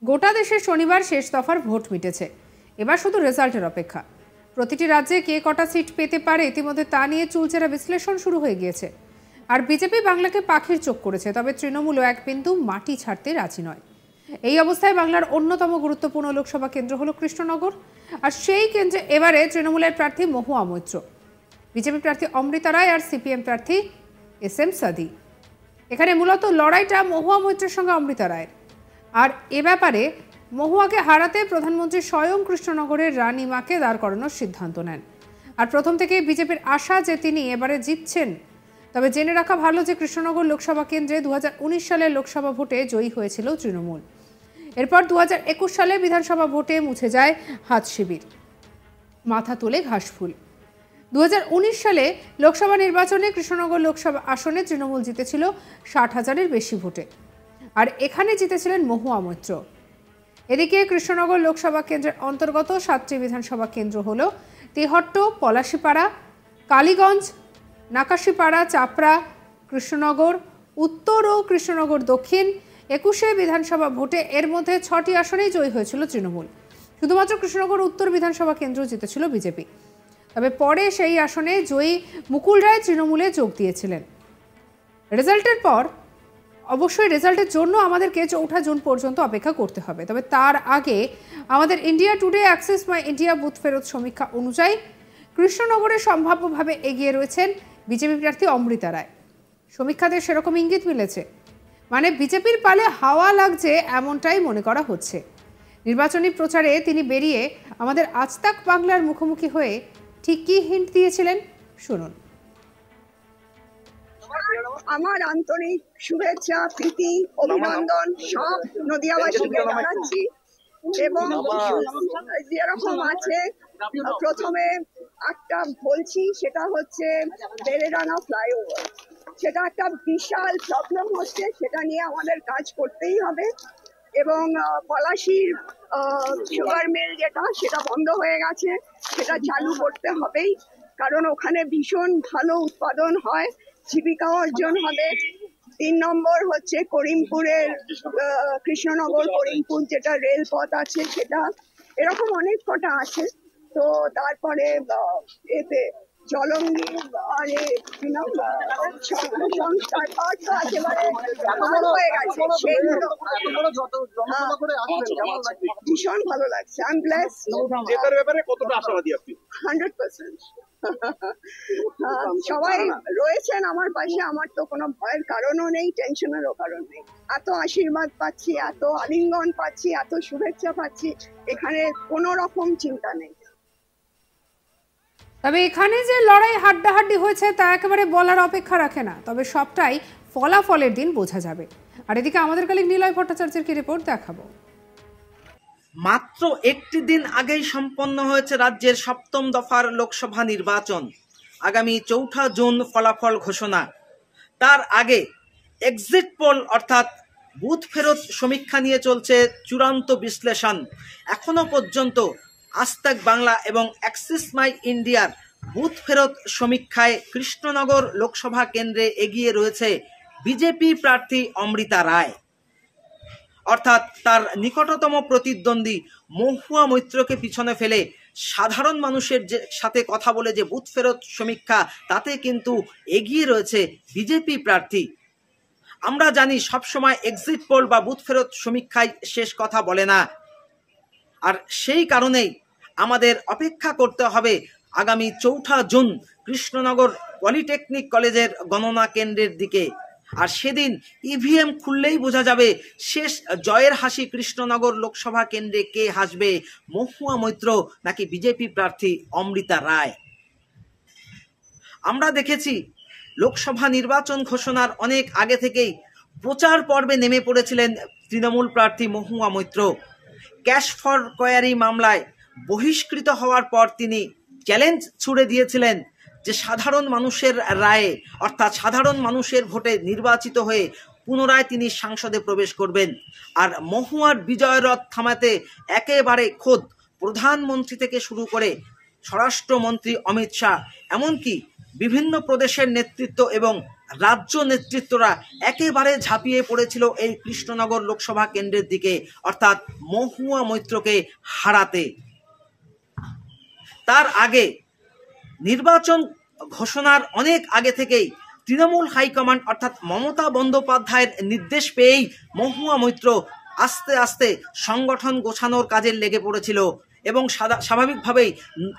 গোটা দেশে শনিবার শেষ দফার ভোট মিটেছে। এবার শুধু রেজাল্টের অপেক্ষা। প্রতিটি রাজ্যে কে কটা সিট পেতে পারে ইতিমধ্যে তা নিয়ে চুলচেরা বিশ্লেষণ শুরু হয়ে গিয়েছে। আর বিজেপি বাংলাকে পাখির চোখ করেছে, তবে তৃণমূলও এক বিন্দু মাটি ছাড়তে রাজি নয়। এই অবস্থায় বাংলার অন্যতম গুরুত্বপূর্ণ লোকসভা কেন্দ্র হলো কৃষ্ণনগর। আর সেই কেন্দ্রে এবারে তৃণমূলের প্রার্থী মহুয়া মৈত্র, বিজেপি প্রার্থী অমৃতা রায় আর সিপিএম প্রার্থী SM সাদি। এখানে মূলত লড়াইটা মহুয়া মৈত্রের সঙ্গে অমৃতা রায়ের। আর এ ব্যাপারে মহুয়াকে হারাতে প্রধানমন্ত্রী স্বয়ং কৃষ্ণনগরের রানীমাকে দাঁড় করানোর সিদ্ধান্ত নেন। আর প্রথম থেকে বিজেপির আশা যে তিনি এবারে জিতছেন। তবে জেনে রাখা ভালো যে কৃষ্ণনগর লোকসভা কেন্দ্রে 2019 সালের লোকসভা ভোটে জয়ী হয়েছিল তৃণমূল। এরপর 2021 সালে বিধানসভা ভোটে মুছে যায় হাত শিবির, মাথা তোলে ঘাসফুল। 2019 সালে লোকসভা নির্বাচনে কৃষ্ণনগর লোকসভা আসনে তৃণমূল জিতেছিল 60,000-এর বেশি ভোটে। আর এখানে জিতেছিলেন মহুয়া মৈত্র। এদিকে কৃষ্ণনগর লোকসভা কেন্দ্রের অন্তর্গত 7টি বিধানসভা কেন্দ্র হল তেহট্ট, পলাশীপাড়া, কালীগঞ্জ, নাকাশীপাড়া, চাপড়া, কৃষ্ণনগর উত্তর ও কৃষ্ণনগর দক্ষিণ। 21 বিধানসভা ভোটে এর মধ্যে 6টি আসনেই জয়ী হয়েছিল তৃণমূল। শুধুমাত্র কৃষ্ণনগর উত্তর বিধানসভা কেন্দ্র জিতেছিল বিজেপি। তবে পরে সেই আসনে জয়ী মুকুল রায় তৃণমূলে যোগ দিয়েছিলেন। রেজাল্টের পর অবশ্যই রেজাল্টের জন্য আমাদেরকে 4 জুন পর্যন্ত অপেক্ষা করতে হবে। তবে তার আগে আমাদের India today access my India booth ফেরত সমীক্ষা অনুযায়ী কৃষ্ণনগরে সম্ভাব্যভাবে এগিয়ে রয়েছেন বিজেপি প্রার্থী অমৃতা রায়। সমীক্ষাতে সেরকম ইঙ্গিত মিলেছে, মানে বিজেপির পালে হাওয়া লাগছে এমনটাই মনে করা হচ্ছে। নির্বাচনী প্রচারে তিনি বেরিয়ে আমাদের আজ তাক বাংলার মুখোমুখি হয়ে ঠিক কি হিন্ট দিয়েছিলেন শুনুন। আমার আন্তরিক শুভেচ্ছা, প্রীতি, অভিনন্দন সব নদিয়াবাসীকে জানাচ্ছি। এবং যেরকম আছে, প্রথমে একটা বলছি, সেটা হচ্ছে বেলেডাঙ্গা ফ্লাইওভার। সেটা একটা বিশাল প্রবলেম হচ্ছে, সেটা নিয়ে আমাদের কাজ করতেই হবে। এবং পলাশীর সুগার মিল যেটা, সেটা বন্ধ হয়ে গেছে, সেটা চালু করতে হবেই, কারণ ওখানে ভীষণ ভালো উৎপাদন হয়, জীবিকা অর্জন হবে। 3 নম্বর হচ্ছে করিমপুরের কৃষ্ণনগর করিমপুর যেটা রেলপথ আছে সেটা, এরকম অনেক কটা আছে। তো তারপরে এতে জলঙ্গি আর সংস্কার একেবারে হয়ে গেছে, সেগুলো ভীষণ ভালো লাগছে। I am blessed. 100%। সবাই রয়েছেন আমার পাশে, আমার তো কোনো ভয়ের কারণও নেই, টেনশনেরও কারণ নেই। এত আশীর্বাদ পাচ্ছি, এত আলিঙ্গন পাচ্ছি, এত শুভেচ্ছা পাচ্ছি, এখানে কোনো রকম চিন্তা নেই। তবে এখানে যে লড়াই হাড্ডাহাড্ডি হয়েছে তা একেবারে বলার অপেক্ষা রাখে না। তবে সবটাই ফলাফলের দিন বোঝা যাবে। আর এদিকে আমাদের কলিগ নিলয় ভট্টাচার্যের কি রিপোর্ট দেখাবো। মাত্র একটি দিন আগেই সম্পন্ন হয়েছে রাজ্যের 7ম দফার লোকসভা নির্বাচন। আগামী 4 জুন ফলাফল ঘোষণা। তার আগে এক্সিট পোল অর্থাৎ বুথ ফেরত সমীক্ষা নিয়ে চলছে চূড়ান্ত বিশ্লেষণ। এখনো পর্যন্ত আজ তাক বাংলা এবং অ্যাক্সেস মাই ইন্ডিয়ার বুথ ফেরত সমীক্ষায় কৃষ্ণনগর লোকসভা কেন্দ্রে এগিয়ে রয়েছে বিজেপি প্রার্থী অমৃতা রায়, অর্থাৎ তার নিকটতম প্রতিদ্বন্দ্বী মহুয়া মৈত্রকে পিছনে ফেলে সাধারণ মানুষের সাথে কথা বলে যে বুথ ফেরত সমীক্ষা, তাতে কিন্তু এগিয়ে রয়েছে বিজেপি প্রার্থী। আমরা জানি সবসময় এক্সিট পোল বা বুথ ফেরত সমীক্ষায় শেষ কথা বলে না, আর সেই কারণেই আমাদের অপেক্ষা করতে হবে আগামী 4 জুন কৃষ্ণনগর পলিটেকনিক কলেজের গণনা কেন্দ্রের দিকে। আর সেদিন ইভিএম খুললেই বোঝা যাবে শেষ জয়ের হাসি কৃষ্ণনগর লোকসভা কেন্দ্রে কে হাসবে, মহুয়া মৈত্র নাকি বিজেপি প্রার্থী অমৃতা রায়। আমরা দেখেছি লোকসভা নির্বাচন ঘোষণার অনেক আগে থেকেই প্রচার পর্বে নেমে পড়েছিলেন তৃণমূল প্রার্থী Mahua Moitra. Cash for query মামলায় বহিষ্কৃত হওয়ার পর তিনি চ্যালেঞ্জ ছুড়ে দিয়েছিলেন যে সাধারণ মানুষের রায়ে অর্থাৎ সাধারণ মানুষের ভোটে নির্বাচিত হয়ে পুনরায় তিনি সংসদে প্রবেশ করবেন। আর মহুয়ার বিজয়রথ থামাতে একেবারে খোদ প্রধানমন্ত্রী থেকে শুরু করে স্বরাষ্ট্রমন্ত্রী অমিত শাহ, এমনকি বিভিন্ন প্রদেশের নেতৃত্ব এবং রাজ্য নেতৃত্বরা একেবারে ঝাঁপিয়ে পড়েছিল এই কৃষ্ণনগর লোকসভা কেন্দ্রের দিকে, অর্থাৎ মহুয়া মৈত্রকে হারাতে। তার আগে নির্বাচন ঘোষণার অনেক আগে থেকেই তৃণমূল হাইকমান্ড অর্থাৎ মমতা বন্দ্যোপাধ্যায়ের নির্দেশ পেয়েই মহুয়া মৈত্র আস্তে আস্তে সংগঠন গোছানোর কাজে লেগে পড়েছিল এবং স্বাভাবিকভাবেই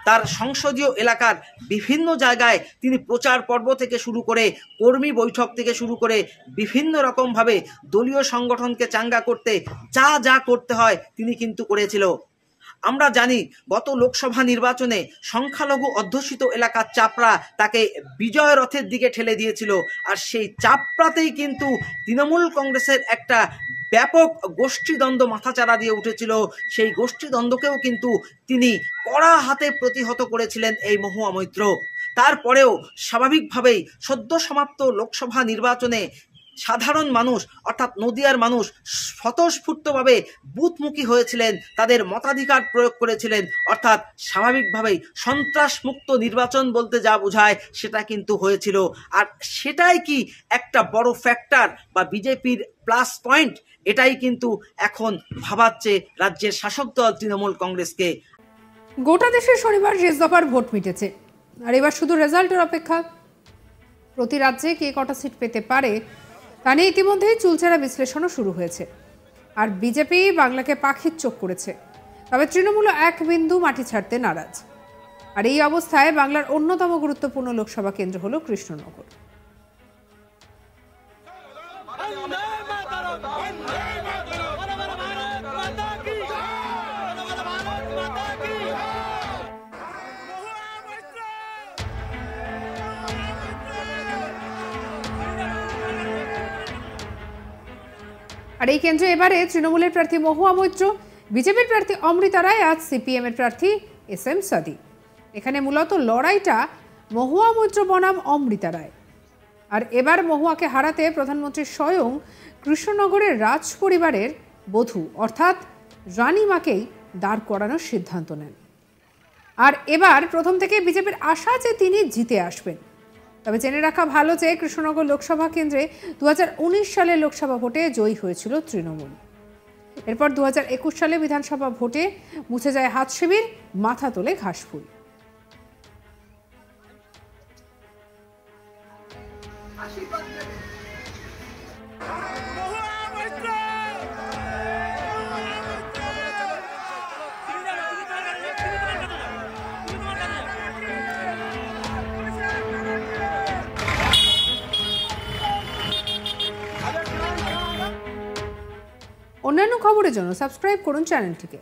তার সংসদীয় এলাকার বিভিন্ন জায়গায় তিনি প্রচার পর্ব থেকে শুরু করে কর্মী বৈঠক থেকে শুরু করে বিভিন্ন রকমভাবে দলীয় সংগঠনকে চাঙ্গা করতে যা যা করতে হয় তিনি কিন্তু করেছিল। আমরা জানি গত লোকসভা নির্বাচনে সংখ্যালঘু অধ্যুষিত এলাকার চাপড়া তাকে বিজয় রথের দিকে ঠেলে দিয়েছিল, আর সেই চাপড়াতেই কিন্তু তৃণমূল কংগ্রেসের একটা ব্যাপক গোষ্ঠীদ্বন্দ্ব মাথাচাড়া দিয়ে উঠেছিল। সেই গোষ্ঠীদ্বন্দ্বকেও কিন্তু তিনি কড়া হাতে প্রতিহত করেছিলেন এই মহুয়া মৈত্র। তারপরেও স্বাভাবিকভাবেই সদ্য সমাপ্ত লোকসভা নির্বাচনে সাধারণ মানুষ অর্থাৎ নদিয়ার মানুষ স্বতঃস্ফূর্তভাবে বুথমুখী হয়েছিলেন, তাদের মতাধিকার প্রয়োগ করেছিলেন, অর্থাৎ স্বাভাবিকভাবেই সন্ত্রাসমুক্ত নির্বাচন বলতে যা বোঝায় সেটা কিন্তু হয়েছিল। আর সেটাই কি একটা বড় ফ্যাক্টর বা বিজেপির প্লাস পয়েন্ট, এটাই কিন্তু এখন ভাবাচ্ছে রাজ্যের শাসক দল তৃণমূল কংগ্রেসকে। গোটা দেশে শনিবার শেষ দফার ভোট মিটেছে, আর এবার শুধু রেজাল্টের অপেক্ষা। প্রতি রাজ্যে কে কটা সিট পেতে পারে তা নিয়ে ইতিমধ্যেই চুলচেরা বিশ্লেষণও শুরু হয়েছে। আর বিজেপি বাংলাকে পাখির চোখ করেছে, তবে তৃণমূল এক বিন্দু মাটি ছাড়তে নারাজ। আর এই অবস্থায় বাংলার অন্যতম গুরুত্বপূর্ণ লোকসভা কেন্দ্র হল কৃষ্ণনগর। আর এই কেন্দ্রে এবারে তৃণমূলের প্রার্থী মহুয়া মৈত্র, বিজেপির প্রার্থী অমৃতা রায়, আজ সিপিএম এর প্রার্থী SM সাদি। এখানে মূলত লড়াইটা মহুয়া মৈত্র বনাম অমৃতা রায়। আর এবার মহুয়াকে হারাতে প্রধানমন্ত্রী স্বয়ং কৃষ্ণনগরের রাজ পরিবারের বধূ অর্থাৎ রানীমাকেই দাঁড় করানোর সিদ্ধান্ত নেন। আর এবার প্রথম থেকে বিজেপির আশা যে তিনি জিতে আসবেন। তবে জেনে রাখা ভালো যে কৃষ্ণনগর লোকসভা কেন্দ্রে 2019 সালের লোকসভা ভোটে জয়ী হয়েছিল তৃণমূল। এরপর 2021 সালে বিধানসভা ভোটে মুছে যায় হাত শিবির, মাথা তোলে ঘাসফুল। অন্যান্য খবরের জন্য সাবস্ক্রাইব করুন চ্যানেলটিকে।